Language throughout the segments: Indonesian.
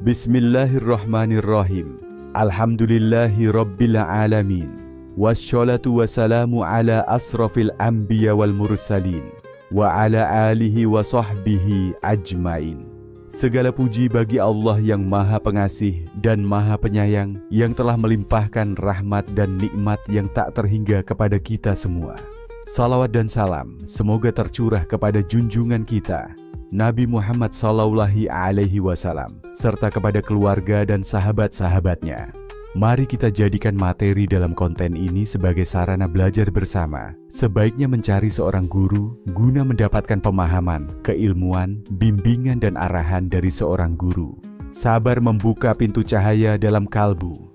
Bismillahirrahmanirrahim. Alhamdulillahi rabbil alamin. Wassalatu wassalamu ala asrafil anbiya wal mursalin wa ala alihi wa sahbihi ajmain. Segala puji bagi Allah yang Maha Pengasih dan Maha Penyayang, yang telah melimpahkan rahmat dan nikmat yang tak terhingga kepada kita semua. Salawat dan salam semoga tercurah kepada junjungan kita Nabi Muhammad Sallallahu Alaihi Wasallam serta kepada keluarga dan sahabat-sahabatnya. Mari kita jadikan materi dalam konten ini sebagai sarana belajar bersama. Sebaiknya mencari seorang guru guna mendapatkan pemahaman, keilmuan, bimbingan dan arahan dari seorang guru. Sabar membuka pintu cahaya dalam kalbu.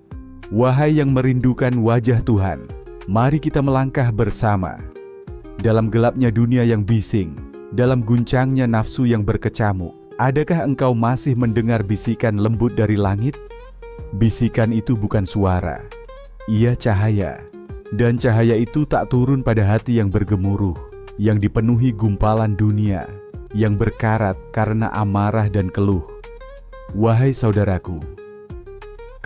Wahai yang merindukan wajah Tuhan, mari kita melangkah bersama. Dalam gelapnya dunia yang bising, dalam guncangnya nafsu yang berkecamuk, adakah engkau masih mendengar bisikan lembut dari langit? Bisikan itu bukan suara, ia cahaya. Dan cahaya itu tak turun pada hati yang bergemuruh, yang dipenuhi gumpalan dunia, yang berkarat karena amarah dan keluh. Wahai saudaraku,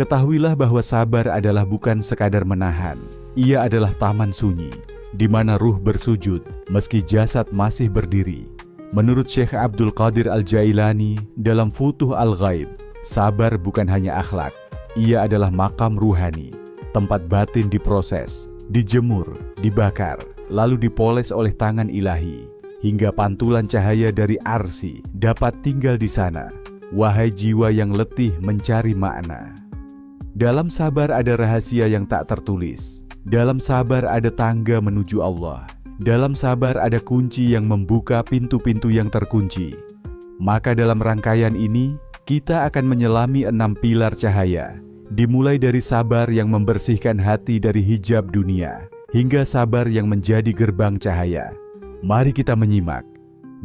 ketahuilah bahwa sabar adalah bukan sekadar menahan, ia adalah taman sunyi, di mana ruh bersujud meski jasad masih berdiri. Menurut Syekh Abdul Qadir Al-Jailani dalam Futuh Al-Ghaib, sabar bukan hanya akhlak, ia adalah makam ruhani, tempat batin diproses, dijemur, dibakar, lalu dipoles oleh tangan ilahi, hingga pantulan cahaya dari arsy dapat tinggal di sana. Wahai jiwa yang letih mencari makna, dalam sabar ada rahasia yang tak tertulis. Dalam sabar ada tangga menuju Allah. Dalam sabar ada kunci yang membuka pintu-pintu yang terkunci. Maka dalam rangkaian ini, kita akan menyelami 6 pilar cahaya. Dimulai dari sabar yang membersihkan hati dari hijab dunia, hingga sabar yang menjadi gerbang cahaya. Mari kita menyimak.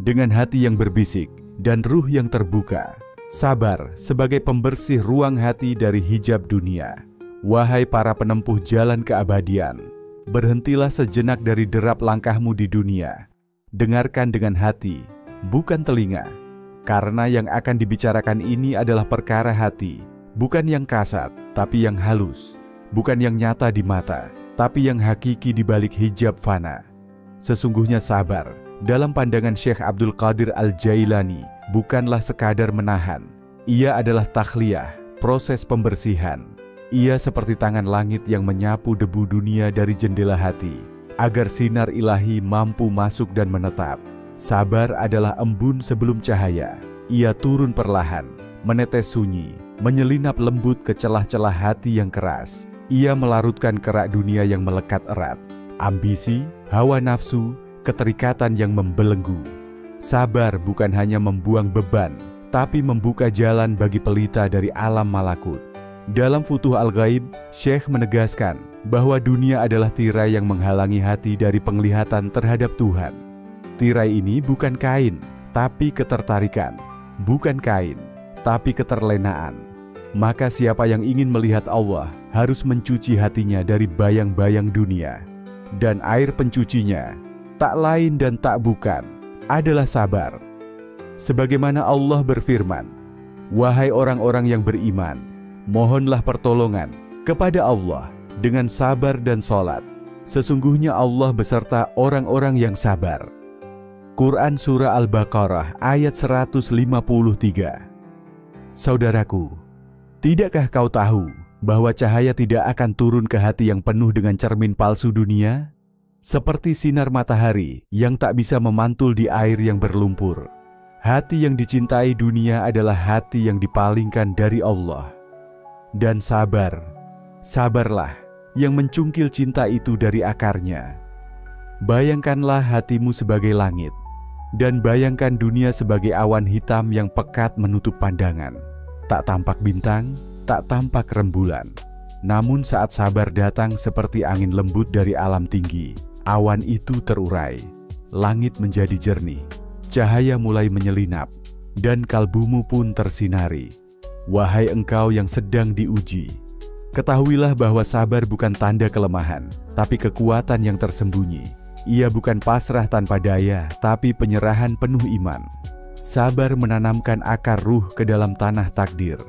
Dengan hati yang berbisik dan ruh yang terbuka, sabar sebagai pembersih ruang hati dari hijab dunia. Wahai para penempuh jalan keabadian, berhentilah sejenak dari derap langkahmu di dunia. Dengarkan dengan hati, bukan telinga, karena yang akan dibicarakan ini adalah perkara hati, bukan yang kasat, tapi yang halus, bukan yang nyata di mata, tapi yang hakiki di balik hijab fana. Sesungguhnya sabar, dalam pandangan Syekh Abdul Qadir Al-Jailani, bukanlah sekadar menahan, ia adalah takhliyah, proses pembersihan. Ia seperti tangan langit yang menyapu debu dunia dari jendela hati, agar sinar ilahi mampu masuk dan menetap. Sabar adalah embun sebelum cahaya. Ia turun perlahan, menetes sunyi, menyelinap lembut ke celah-celah hati yang keras. Ia melarutkan kerak dunia yang melekat erat, ambisi, hawa nafsu, keterikatan yang membelenggu. Sabar bukan hanya membuang beban, tapi membuka jalan bagi pelita dari alam malakut. Dalam Futuh Al-Ghaib, Syekh menegaskan bahwa dunia adalah tirai yang menghalangi hati dari penglihatan terhadap Tuhan. Tirai ini bukan kain, tapi ketertarikan. Bukan kain, tapi keterlenaan. Maka siapa yang ingin melihat Allah harus mencuci hatinya dari bayang-bayang dunia. Dan air pencucinya, tak lain dan tak bukan, adalah sabar. Sebagaimana Allah berfirman, "Wahai orang-orang yang beriman, mohonlah pertolongan kepada Allah dengan sabar dan sholat. Sesungguhnya Allah beserta orang-orang yang sabar." Quran Surah Al-Baqarah ayat 153. Saudaraku, tidakkah kau tahu bahwa cahaya tidak akan turun ke hati yang penuh dengan cermin palsu dunia? Seperti sinar matahari yang tak bisa memantul di air yang berlumpur. Hati yang dicintai dunia adalah hati yang dipalingkan dari Allah. Dan sabar, sabarlah yang mencungkil cinta itu dari akarnya. Bayangkanlah hatimu sebagai langit, dan bayangkan dunia sebagai awan hitam yang pekat menutup pandangan. Tak tampak bintang, tak tampak rembulan. Namun saat sabar datang seperti angin lembut dari alam tinggi, awan itu terurai, langit menjadi jernih, cahaya mulai menyelinap, dan kalbumu pun tersinari. Wahai engkau yang sedang diuji, ketahuilah bahwa sabar bukan tanda kelemahan, tapi kekuatan yang tersembunyi. Ia bukan pasrah tanpa daya, tapi penyerahan penuh iman. Sabar menanamkan akar ruh ke dalam tanah takdir.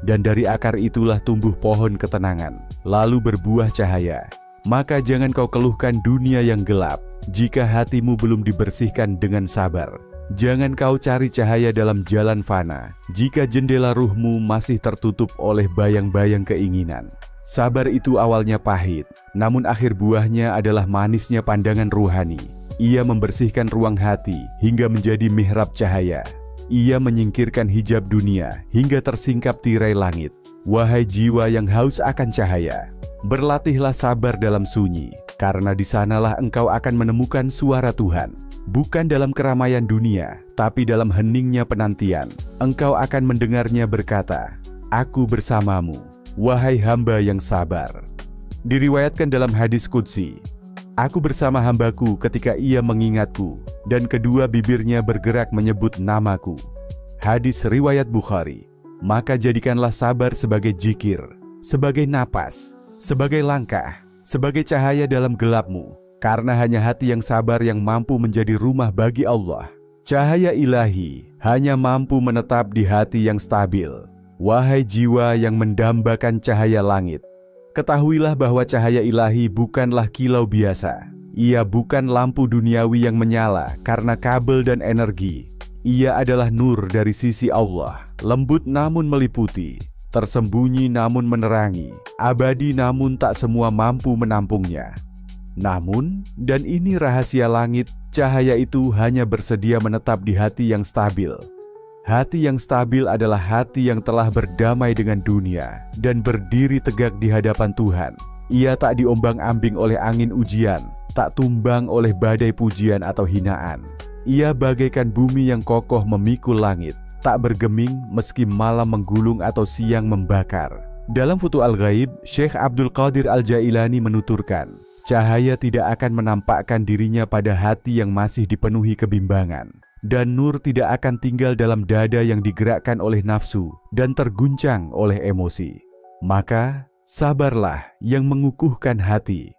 dan dari akar itulah tumbuh pohon ketenangan, lalu berbuah cahaya. Maka jangan kau keluhkan dunia yang gelap, jika hatimu belum dibersihkan dengan sabar. Jangan kau cari cahaya dalam jalan fana, jika jendela ruhmu masih tertutup oleh bayang-bayang keinginan. Sabar itu awalnya pahit, namun akhir buahnya adalah manisnya pandangan ruhani. Ia membersihkan ruang hati hingga menjadi mihrab cahaya. Ia menyingkirkan hijab dunia hingga tersingkap tirai langit. Wahai jiwa yang haus akan cahaya, berlatihlah sabar dalam sunyi, karena di sanalah engkau akan menemukan suara Tuhan. Bukan dalam keramaian dunia, tapi dalam heningnya penantian. Engkau akan mendengarnya berkata, "Aku bersamamu, wahai hamba yang sabar." Diriwayatkan dalam hadis qudsi, "Aku bersama hambaku ketika ia mengingatku, dan kedua bibirnya bergerak menyebut namaku." Hadis riwayat Bukhari. Maka jadikanlah sabar sebagai jikir, sebagai napas, sebagai langkah, sebagai cahaya dalam gelapmu, karena hanya hati yang sabar yang mampu menjadi rumah bagi Allah. Cahaya ilahi hanya mampu menetap di hati yang stabil. Wahai jiwa yang mendambakan cahaya langit, ketahuilah bahwa cahaya ilahi bukanlah kilau biasa. Ia bukan lampu duniawi yang menyala karena kabel dan energi. Ia adalah nur dari sisi Allah, lembut namun meliputi, tersembunyi namun menerangi, abadi namun tak semua mampu menampungnya. Namun, dan ini rahasia langit, cahaya itu hanya bersedia menetap di hati yang stabil. Hati yang stabil adalah hati yang telah berdamai dengan dunia dan berdiri tegak di hadapan Tuhan. Ia tak diombang-ambing oleh angin ujian, tak tumbang oleh badai pujian atau hinaan. Ia bagaikan bumi yang kokoh memikul langit, tak bergeming meski malam menggulung atau siang membakar. Dalam Futuh Al-Ghaib, Syekh Abdul Qadir Al-Jailani menuturkan, cahaya tidak akan menampakkan dirinya pada hati yang masih dipenuhi kebimbangan, dan nur tidak akan tinggal dalam dada yang digerakkan oleh nafsu dan terguncang oleh emosi. Maka, sabarlah yang mengukuhkan hati.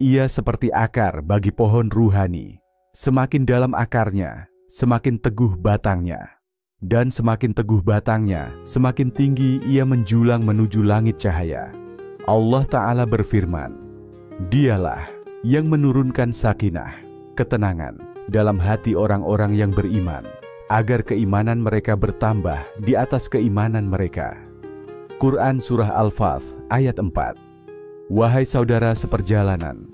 Ia seperti akar bagi pohon ruhani. Semakin dalam akarnya, semakin teguh batangnya. Dan semakin teguh batangnya, semakin tinggi ia menjulang menuju langit cahaya. Allah Ta'ala berfirman, Dialah yang menurunkan sakinah, ketenangan dalam hati orang-orang yang beriman, agar keimanan mereka bertambah di atas keimanan mereka. Quran Surah Al-Fath ayat 4. Wahai saudara seperjalanan,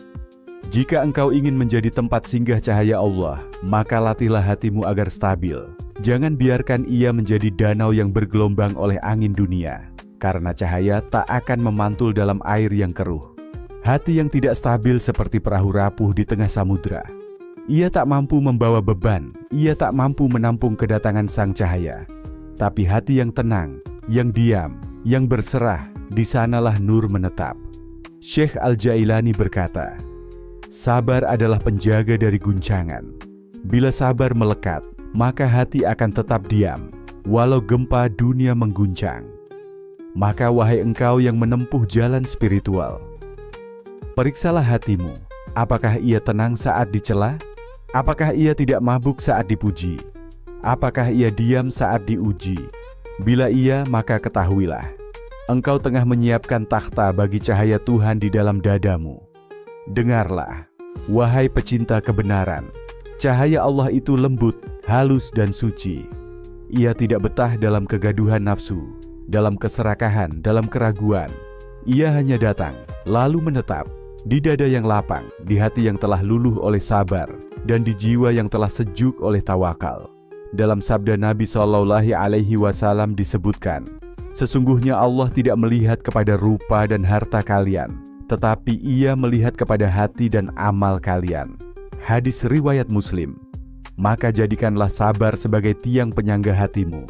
jika engkau ingin menjadi tempat singgah cahaya Allah, maka latihlah hatimu agar stabil. Jangan biarkan ia menjadi danau yang bergelombang oleh angin dunia, karena cahaya tak akan memantul dalam air yang keruh. Hati yang tidak stabil seperti perahu rapuh di tengah samudra. Ia tak mampu membawa beban, ia tak mampu menampung kedatangan sang cahaya. Tapi hati yang tenang, yang diam, yang berserah, di sanalah nur menetap. Syekh Al-Jailani berkata, sabar adalah penjaga dari guncangan. Bila sabar melekat, maka hati akan tetap diam, walau gempa dunia mengguncang. Maka wahai engkau yang menempuh jalan spiritual, periksalah hatimu, apakah ia tenang saat dicela? Apakah ia tidak mabuk saat dipuji? Apakah ia diam saat diuji? Bila iya, maka ketahuilah, engkau tengah menyiapkan takhta bagi cahaya Tuhan di dalam dadamu. Dengarlah, wahai pecinta kebenaran, cahaya Allah itu lembut, halus dan suci. Ia tidak betah dalam kegaduhan nafsu, dalam keserakahan, dalam keraguan. Ia hanya datang, lalu menetap, di dada yang lapang, di hati yang telah luluh oleh sabar, dan di jiwa yang telah sejuk oleh tawakal. Dalam sabda Nabi SAW disebutkan, sesungguhnya Allah tidak melihat kepada rupa dan harta kalian, tetapi Ia melihat kepada hati dan amal kalian. Hadis riwayat Muslim. Maka jadikanlah sabar sebagai tiang penyangga hatimu.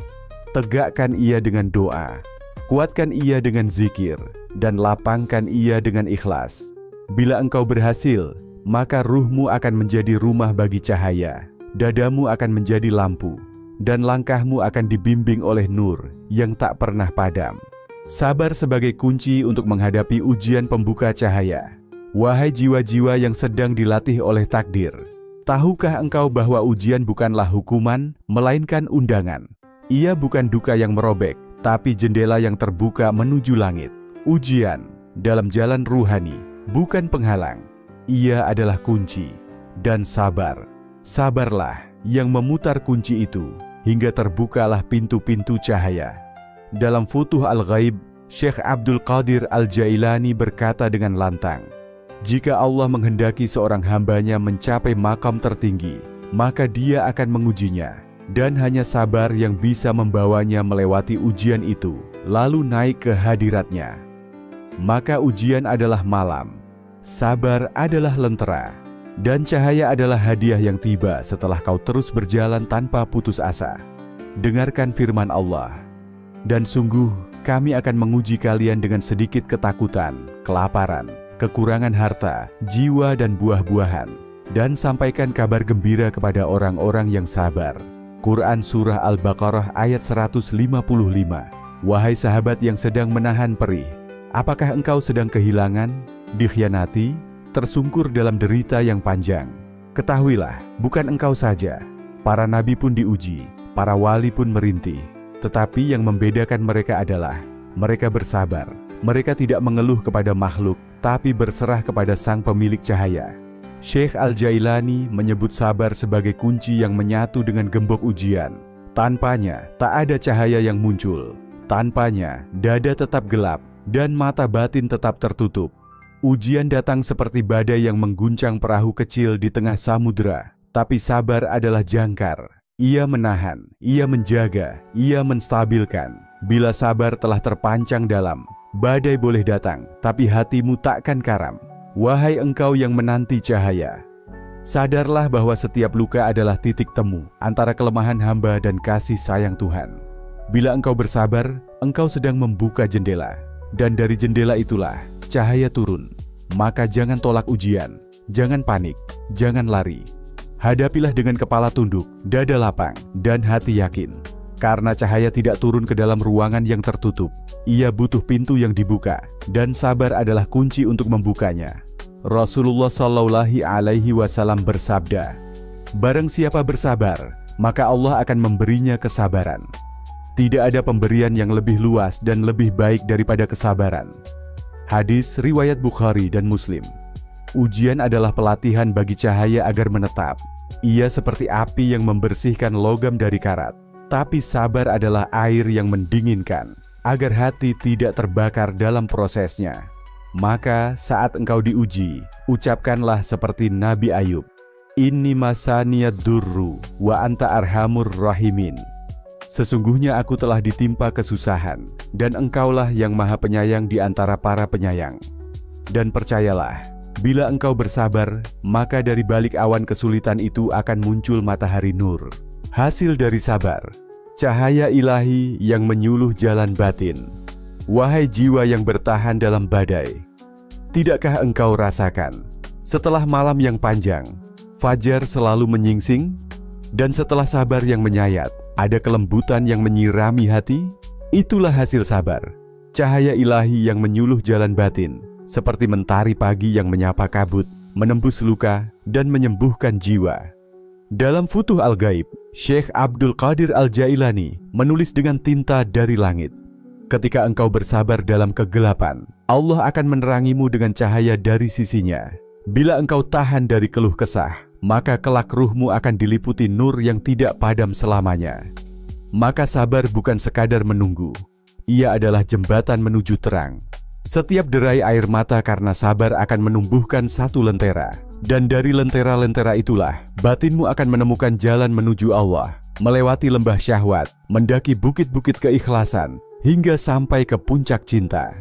Tegakkan ia dengan doa, kuatkan ia dengan zikir, dan lapangkan ia dengan ikhlas. Bila engkau berhasil, maka ruhmu akan menjadi rumah bagi cahaya, dadamu akan menjadi lampu, dan langkahmu akan dibimbing oleh nur yang tak pernah padam. Sabar sebagai kunci untuk menghadapi ujian pembuka cahaya. Wahai jiwa-jiwa yang sedang dilatih oleh takdir, tahukah engkau bahwa ujian bukanlah hukuman, melainkan undangan? Ia bukan duka yang merobek, tapi jendela yang terbuka menuju langit. Ujian dalam jalan ruhani bukan penghalang, ia adalah kunci. Dan sabar, sabarlah yang memutar kunci itu hingga terbukalah pintu-pintu cahaya. Dalam Futuh Al-Ghaib, Syekh Abdul Qadir Al-Jailani berkata dengan lantang, jika Allah menghendaki seorang hambanya mencapai makam tertinggi, maka dia akan mengujinya, dan hanya sabar yang bisa membawanya melewati ujian itu, lalu naik ke hadiratnya. Maka ujian adalah malam, sabar adalah lentera, dan cahaya adalah hadiah yang tiba setelah kau terus berjalan tanpa putus asa. Dengarkan firman Allah, dan sungguh kami akan menguji kalian dengan sedikit ketakutan, kelaparan, kekurangan harta, jiwa dan buah-buahan, dan sampaikan kabar gembira kepada orang-orang yang sabar. Quran Surah Al-Baqarah ayat 155. Wahai sahabat yang sedang menahan perih, apakah engkau sedang kehilangan, dikhianati, tersungkur dalam derita yang panjang? Ketahuilah, bukan engkau saja, para nabi pun diuji, para wali pun merintih. Tetapi yang membedakan mereka adalah, mereka bersabar. Mereka tidak mengeluh kepada makhluk, tapi berserah kepada sang pemilik cahaya. Syekh Al-Jailani menyebut sabar sebagai kunci yang menyatu dengan gembok ujian. Tanpanya, tak ada cahaya yang muncul. Tanpanya, dada tetap gelap, dan mata batin tetap tertutup. Ujian datang seperti badai yang mengguncang perahu kecil di tengah samudera, tapi sabar adalah jangkar. Ia menahan, ia menjaga, ia menstabilkan. Bila sabar telah terpancang dalam, badai boleh datang, tapi hatimu takkan karam. Wahai engkau yang menanti cahaya, sadarlah bahwa setiap luka adalah titik temu antara kelemahan hamba dan kasih sayang Tuhan. Bila engkau bersabar, engkau sedang membuka jendela, dan dari jendela itulah cahaya turun. Maka jangan tolak ujian, jangan panik, jangan lari. Hadapilah dengan kepala tunduk, dada lapang, dan hati yakin. Karena cahaya tidak turun ke dalam ruangan yang tertutup, ia butuh pintu yang dibuka, dan sabar adalah kunci untuk membukanya. Rasulullah SAW bersabda, barang siapa bersabar, maka Allah akan memberinya kesabaran. Tidak ada pemberian yang lebih luas dan lebih baik daripada kesabaran. Hadis riwayat Bukhari dan Muslim. Ujian adalah pelatihan bagi cahaya agar menetap. Ia seperti api yang membersihkan logam dari karat. Tapi sabar adalah air yang mendinginkan, agar hati tidak terbakar dalam prosesnya. Maka saat engkau diuji, ucapkanlah seperti Nabi Ayub, Inni masaniyad durru wa anta arhamur rahimin. Sesungguhnya aku telah ditimpa kesusahan, dan engkaulah yang maha penyayang di antara para penyayang. Dan percayalah, bila engkau bersabar, maka dari balik awan kesulitan itu akan muncul matahari nur. Hasil dari sabar, cahaya ilahi yang menyuluh jalan batin. Wahai jiwa yang bertahan dalam badai, tidakkah engkau rasakan, setelah malam yang panjang, fajar selalu menyingsing? Dan setelah sabar yang menyayat, ada kelembutan yang menyirami hati? Itulah hasil sabar, cahaya ilahi yang menyuluh jalan batin, seperti mentari pagi yang menyapa kabut, menembus luka, dan menyembuhkan jiwa. Dalam Futuh Al-Ghaib, Syekh Abdul Qadir Al-Jailani menulis dengan tinta dari langit, ketika engkau bersabar dalam kegelapan, Allah akan menerangimu dengan cahaya dari sisinya. Bila engkau tahan dari keluh kesah, maka kelak ruhmu akan diliputi nur yang tidak padam selamanya. Maka sabar bukan sekadar menunggu, ia adalah jembatan menuju terang. Setiap derai air mata karena sabar akan menumbuhkan satu lentera, dan dari lentera-lentera itulah batinmu akan menemukan jalan menuju Allah, melewati lembah syahwat, mendaki bukit-bukit keikhlasan, hingga sampai ke puncak cinta.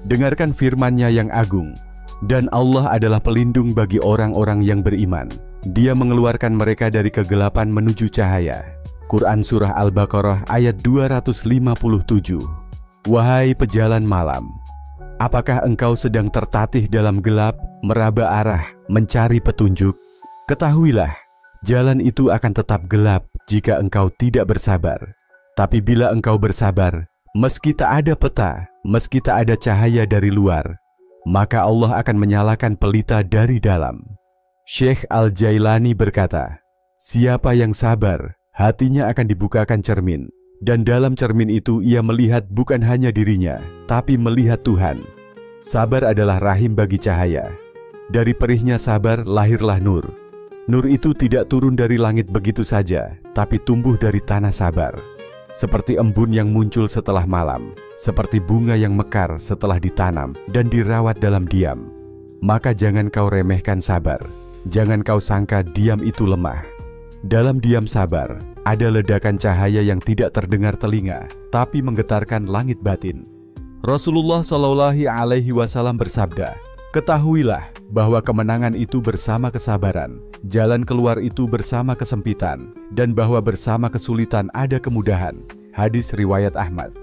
Dengarkan firman-Nya yang agung, dan Allah adalah pelindung bagi orang-orang yang beriman. Dia mengeluarkan mereka dari kegelapan menuju cahaya. Quran Surah Al-Baqarah ayat 257. Wahai pejalan malam, apakah engkau sedang tertatih dalam gelap, meraba arah, mencari petunjuk? Ketahuilah, jalan itu akan tetap gelap jika engkau tidak bersabar. Tapi bila engkau bersabar, meski tak ada peta, meski tak ada cahaya dari luar, maka Allah akan menyalakan pelita dari dalam. Syekh Al-Jailani berkata, siapa yang sabar, hatinya akan dibukakan cermin, Dan dalam cermin itu ia melihat bukan hanya dirinya, tapi melihat Tuhan. Sabar adalah rahim bagi cahaya. Dari perihnya sabar lahirlah nur. Nur itu tidak turun dari langit begitu saja, tapi tumbuh dari tanah sabar. Seperti embun yang muncul setelah malam, seperti bunga yang mekar setelah ditanam dan dirawat dalam diam. Maka jangan kau remehkan sabar, jangan kau sangka diam itu lemah. Dalam diam sabar, ada ledakan cahaya yang tidak terdengar telinga, tapi menggetarkan langit batin. Rasulullah SAW bersabda, "Ketahuilah bahwa kemenangan itu bersama kesabaran, jalan keluar itu bersama kesempitan, dan bahwa bersama kesulitan ada kemudahan." Hadis riwayat Ahmad.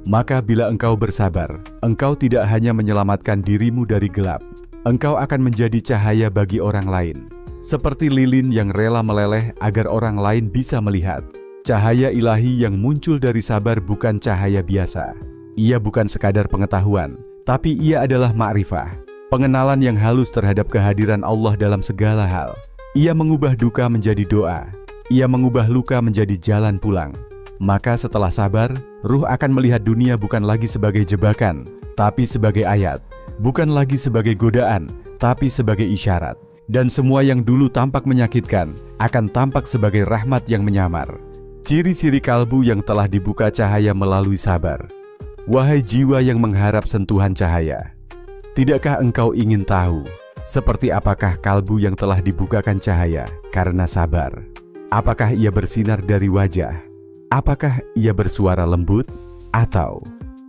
Maka bila engkau bersabar, engkau tidak hanya menyelamatkan dirimu dari gelap, engkau akan menjadi cahaya bagi orang lain. Seperti lilin yang rela meleleh agar orang lain bisa melihat. Cahaya ilahi yang muncul dari sabar bukan cahaya biasa. Ia bukan sekadar pengetahuan, tapi ia adalah ma'rifah. Pengenalan yang halus terhadap kehadiran Allah dalam segala hal. Ia mengubah duka menjadi doa. Ia mengubah luka menjadi jalan pulang. Maka setelah sabar, ruh akan melihat dunia bukan lagi sebagai jebakan, tapi sebagai ayat. Bukan lagi sebagai godaan, tapi sebagai isyarat. Dan semua yang dulu tampak menyakitkan, akan tampak sebagai rahmat yang menyamar. Ciri-ciri kalbu yang telah dibuka cahaya melalui sabar. Wahai jiwa yang mengharap sentuhan cahaya, tidakkah engkau ingin tahu seperti apakah kalbu yang telah dibukakan cahaya karena sabar? Apakah ia bersinar dari wajah? Apakah ia bersuara lembut? Atau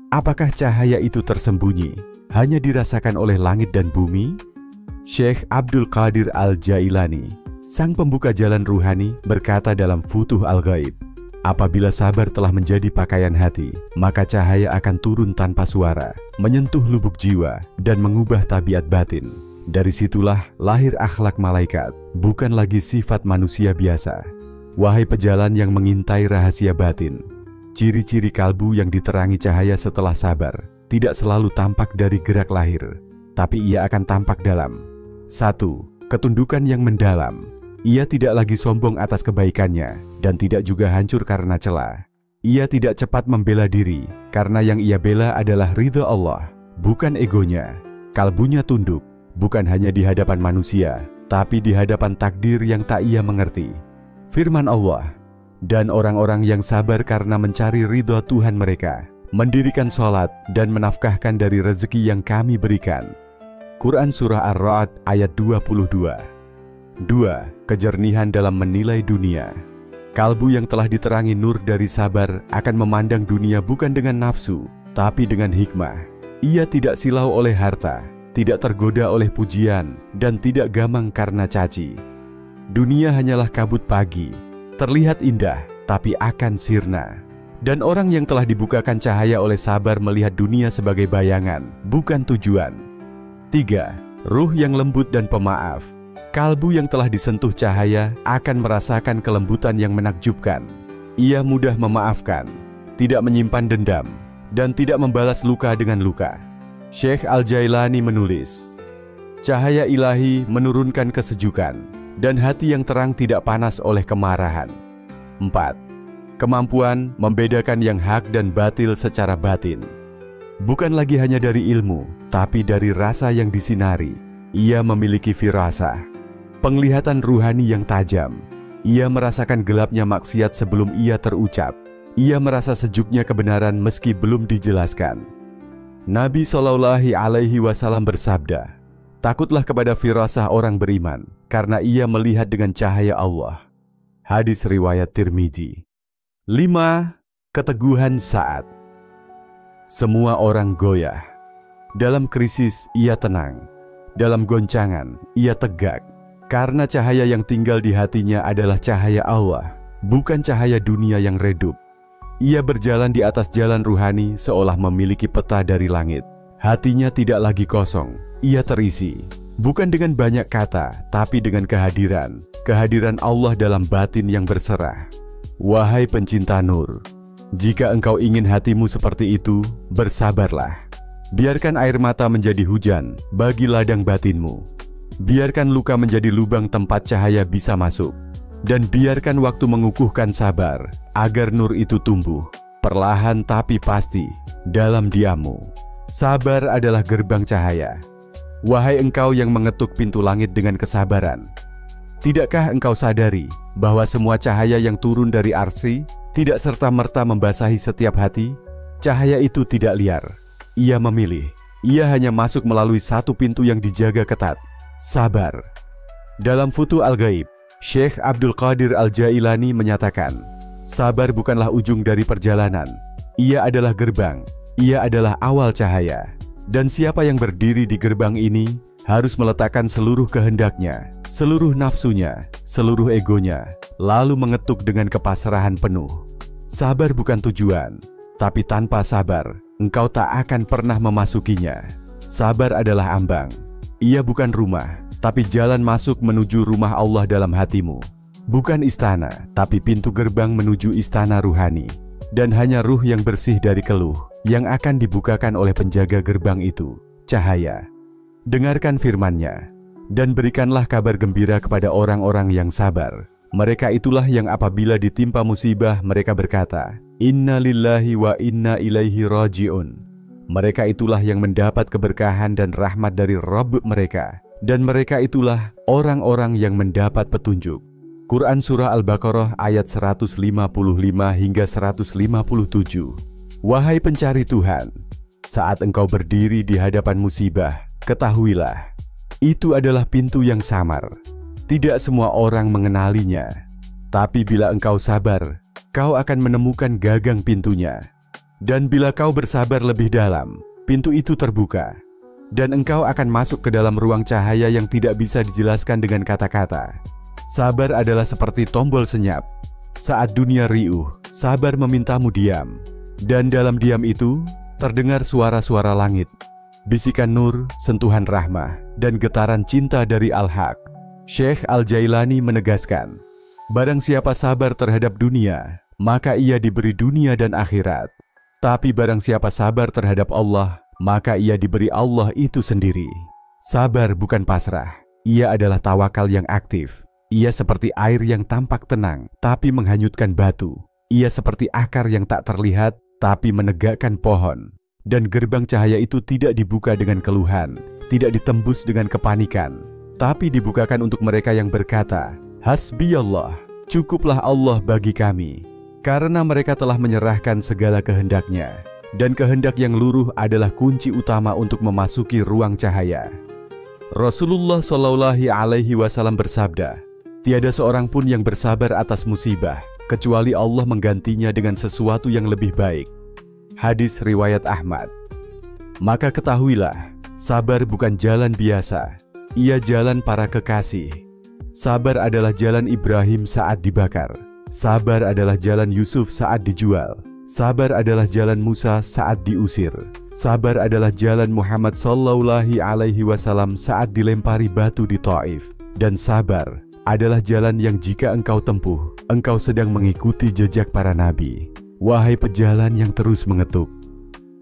apakah cahaya itu tersembunyi, hanya dirasakan oleh langit dan bumi? Syekh Abdul Qadir Al-Jailani, sang pembuka jalan ruhani, berkata dalam Futuh Al-Ghaib, apabila sabar telah menjadi pakaian hati, maka cahaya akan turun tanpa suara, menyentuh lubuk jiwa, dan mengubah tabiat batin. Dari situlah lahir akhlak malaikat, bukan lagi sifat manusia biasa. Wahai pejalan yang mengintai rahasia batin, ciri-ciri kalbu yang diterangi cahaya setelah sabar, tidak selalu tampak dari gerak lahir, tapi ia akan tampak dalam. 1. Ketundukan yang mendalam. Ia tidak lagi sombong atas kebaikannya, dan tidak juga hancur karena celah. Ia tidak cepat membela diri, karena yang ia bela adalah ridha Allah, bukan egonya. Kalbunya tunduk, bukan hanya di hadapan manusia, tapi di hadapan takdir yang tak ia mengerti. Firman Allah, dan orang-orang yang sabar karena mencari ridha Tuhan mereka, mendirikan sholat dan menafkahkan dari rezeki yang kami berikan. Quran Surah Ar-Ra'd ayat 22. 2. Kejernihan dalam menilai dunia. Kalbu yang telah diterangi nur dari sabar akan memandang dunia bukan dengan nafsu, tapi dengan hikmah. Ia tidak silau oleh harta, tidak tergoda oleh pujian, dan tidak gamang karena caci. Dunia hanyalah kabut pagi, terlihat indah, tapi akan sirna. Dan orang yang telah dibukakan cahaya oleh sabar melihat dunia sebagai bayangan, bukan tujuan. 3. Ruh yang lembut dan pemaaf. Kalbu yang telah disentuh cahaya akan merasakan kelembutan yang menakjubkan. Ia mudah memaafkan, tidak menyimpan dendam, dan tidak membalas luka dengan luka. Syekh Al-Jailani menulis, cahaya ilahi menurunkan kesejukan, dan hati yang terang tidak panas oleh kemarahan. 4. Kemampuan membedakan yang hak dan batil secara batin. Bukan lagi hanya dari ilmu, tapi dari rasa yang disinari. Ia memiliki firasah, penglihatan ruhani yang tajam. Ia merasakan gelapnya maksiat sebelum ia terucap. Ia merasa sejuknya kebenaran meski belum dijelaskan. Nabi SAW bersabda, takutlah kepada firasah orang beriman, karena ia melihat dengan cahaya Allah. Hadis riwayat Tirmizi. 5. Keteguhan saat. Semua orang goyah. Dalam krisis, ia tenang. Dalam goncangan, ia tegak. Karena cahaya yang tinggal di hatinya adalah cahaya Allah, bukan cahaya dunia yang redup. Ia berjalan di atas jalan ruhani seolah memiliki peta dari langit. Hatinya tidak lagi kosong, ia terisi. Bukan dengan banyak kata, tapi dengan kehadiran. Kehadiran Allah dalam batin yang berserah. Wahai pencinta nur, jika engkau ingin hatimu seperti itu, bersabarlah. Biarkan air mata menjadi hujan bagi ladang batinmu. Biarkan luka menjadi lubang tempat cahaya bisa masuk. Dan biarkan waktu mengukuhkan sabar, agar nur itu tumbuh, perlahan tapi pasti, dalam diammu. Sabar adalah gerbang cahaya. Wahai engkau yang mengetuk pintu langit dengan kesabaran, tidakkah engkau sadari bahwa semua cahaya yang turun dari Arsy tidak serta-merta membasahi setiap hati? Cahaya itu tidak liar. Ia memilih. Ia hanya masuk melalui satu pintu yang dijaga ketat. Sabar. Dalam Futuh Al-Ghaib, Syekh Abdul Qadir Al-Jailani menyatakan, sabar bukanlah ujung dari perjalanan. Ia adalah gerbang. Ia adalah awal cahaya. Dan siapa yang berdiri di gerbang ini harus meletakkan seluruh kehendaknya, seluruh nafsunya, seluruh egonya, lalu mengetuk dengan kepasrahan penuh. Sabar bukan tujuan, tapi tanpa sabar, engkau tak akan pernah memasukinya. Sabar adalah ambang. Ia bukan rumah, tapi jalan masuk menuju rumah Allah dalam hatimu. Bukan istana, tapi pintu gerbang menuju istana ruhani. Dan hanya ruh yang bersih dari keluh yang akan dibukakan oleh penjaga gerbang itu, cahaya. Dengarkan firman-Nya, dan berikanlah kabar gembira kepada orang-orang yang sabar. Mereka itulah yang apabila ditimpa musibah mereka berkata, Inna lillahi wa inna ilaihi raji'un. Mereka itulah yang mendapat keberkahan dan rahmat dari Rabb mereka. Dan mereka itulah orang-orang yang mendapat petunjuk. Quran Surah Al-Baqarah ayat 155 hingga 157. Wahai pencari Tuhan, saat engkau berdiri di hadapan musibah, ketahuilah, itu adalah pintu yang samar. Tidak semua orang mengenalinya. Tapi bila engkau sabar, kau akan menemukan gagang pintunya. Dan bila kau bersabar lebih dalam, pintu itu terbuka. Dan engkau akan masuk ke dalam ruang cahaya yang tidak bisa dijelaskan dengan kata-kata. Sabar adalah seperti tombol senyap. Saat dunia riuh, sabar memintamu diam. Dan dalam diam itu, terdengar suara-suara langit, bisikan nur, sentuhan rahmah, dan getaran cinta dari Al-Haq. Syekh Al-Jailani menegaskan, barang siapa sabar terhadap dunia, maka ia diberi dunia dan akhirat. Tapi barang siapa sabar terhadap Allah, maka ia diberi Allah itu sendiri. Sabar bukan pasrah. Ia adalah tawakal yang aktif. Ia seperti air yang tampak tenang, tapi menghanyutkan batu. Ia seperti akar yang tak terlihat, tapi menegakkan pohon. Dan gerbang cahaya itu tidak dibuka dengan keluhan, tidak ditembus dengan kepanikan, tapi dibukakan untuk mereka yang berkata, Hasbiyallah, cukuplah Allah bagi kami. Karena mereka telah menyerahkan segala kehendaknya. Dan kehendak yang luruh adalah kunci utama untuk memasuki ruang cahaya. Rasulullah SAW bersabda, tiada seorang pun yang bersabar atas musibah, kecuali Allah menggantinya dengan sesuatu yang lebih baik. Hadis riwayat Ahmad. Maka ketahuilah, sabar bukan jalan biasa. Ia jalan para kekasih. Sabar adalah jalan Ibrahim saat dibakar. Sabar adalah jalan Yusuf saat dijual. Sabar adalah jalan Musa saat diusir. Sabar adalah jalan Muhammad SAW saat dilempari batu di Taif. Dan sabar adalah jalan yang jika engkau tempuh, engkau sedang mengikuti jejak para nabi. Wahai pejalan yang terus mengetuk,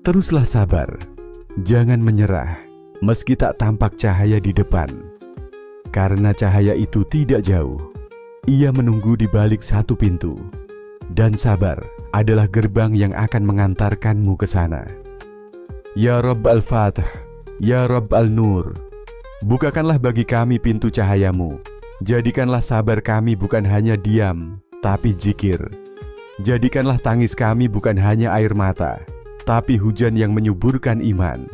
teruslah sabar. Jangan menyerah, meski tak tampak cahaya di depan. Karena cahaya itu tidak jauh. Ia menunggu di balik satu pintu. Dan sabar adalah gerbang yang akan mengantarkanmu ke sana. Ya Rabb Al-Fatih, Ya Rabb Al-Nur, bukakanlah bagi kami pintu cahayamu. Jadikanlah sabar kami bukan hanya diam, tapi zikir. Jadikanlah tangis kami bukan hanya air mata, tapi hujan yang menyuburkan iman.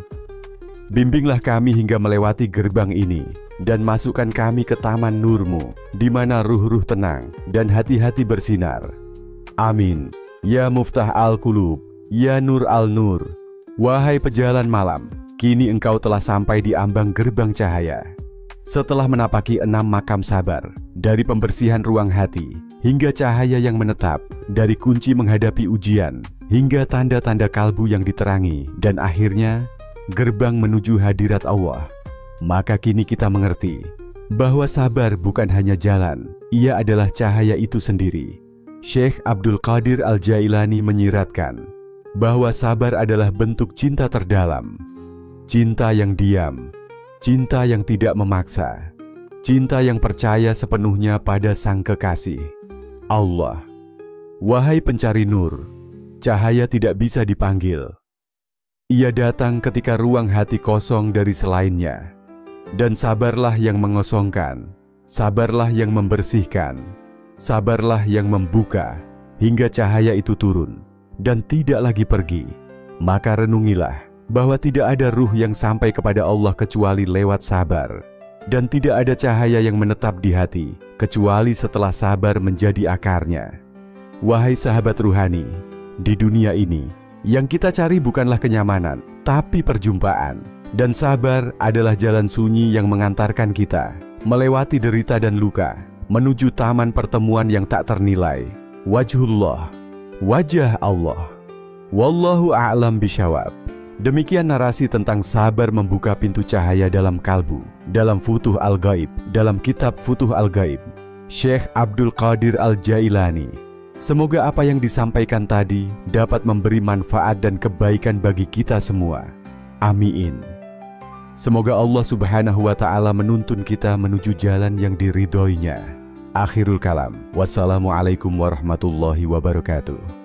Bimbinglah kami hingga melewati gerbang ini, dan masukkan kami ke taman nur-Mu, di mana ruh-ruh tenang dan hati-hati bersinar. Amin. Ya Muftah Al-Qulub, Ya Nur Al-Nur. Wahai pejalan malam, kini engkau telah sampai di ambang gerbang cahaya. Setelah menapaki 6 makam sabar, dari pembersihan ruang hati, hingga cahaya yang menetap, dari kunci menghadapi ujian, hingga tanda-tanda kalbu yang diterangi, dan akhirnya, gerbang menuju hadirat Allah. Maka kini kita mengerti, bahwa sabar bukan hanya jalan, ia adalah cahaya itu sendiri. Syekh Abdul Qadir Al-Jailani menyiratkan, bahwa sabar adalah bentuk cinta terdalam. Cinta yang diam, cinta yang tidak memaksa, cinta yang percaya sepenuhnya pada Sang Kekasih, Allah. Wahai pencari nur, cahaya tidak bisa dipanggil. Ia datang ketika ruang hati kosong dari selainnya. Dan sabarlah yang mengosongkan, sabarlah yang membersihkan, sabarlah yang membuka, hingga cahaya itu turun dan tidak lagi pergi. Maka renungilah bahwa tidak ada ruh yang sampai kepada Allah kecuali lewat sabar. Dan tidak ada cahaya yang menetap di hati kecuali setelah sabar menjadi akarnya. Wahai sahabat ruhani, di dunia ini yang kita cari bukanlah kenyamanan, tapi perjumpaan. Dan sabar adalah jalan sunyi yang mengantarkan kita melewati derita dan luka, menuju taman pertemuan yang tak ternilai. Wajhullah, wajah Allah. Wallahu a'lam bishawab. Demikian narasi tentang sabar membuka pintu cahaya dalam kalbu, dalam Futuh Al-Ghaib, dalam kitab Futuh Al-Ghaib, Syekh Abdul Qadir Al-Jailani. Semoga apa yang disampaikan tadi dapat memberi manfaat dan kebaikan bagi kita semua. Amin. Semoga Allah Subhanahu wa Ta'ala menuntun kita menuju jalan yang diridhoinya. Akhirul kalam. Wassalamualaikum warahmatullahi wabarakatuh.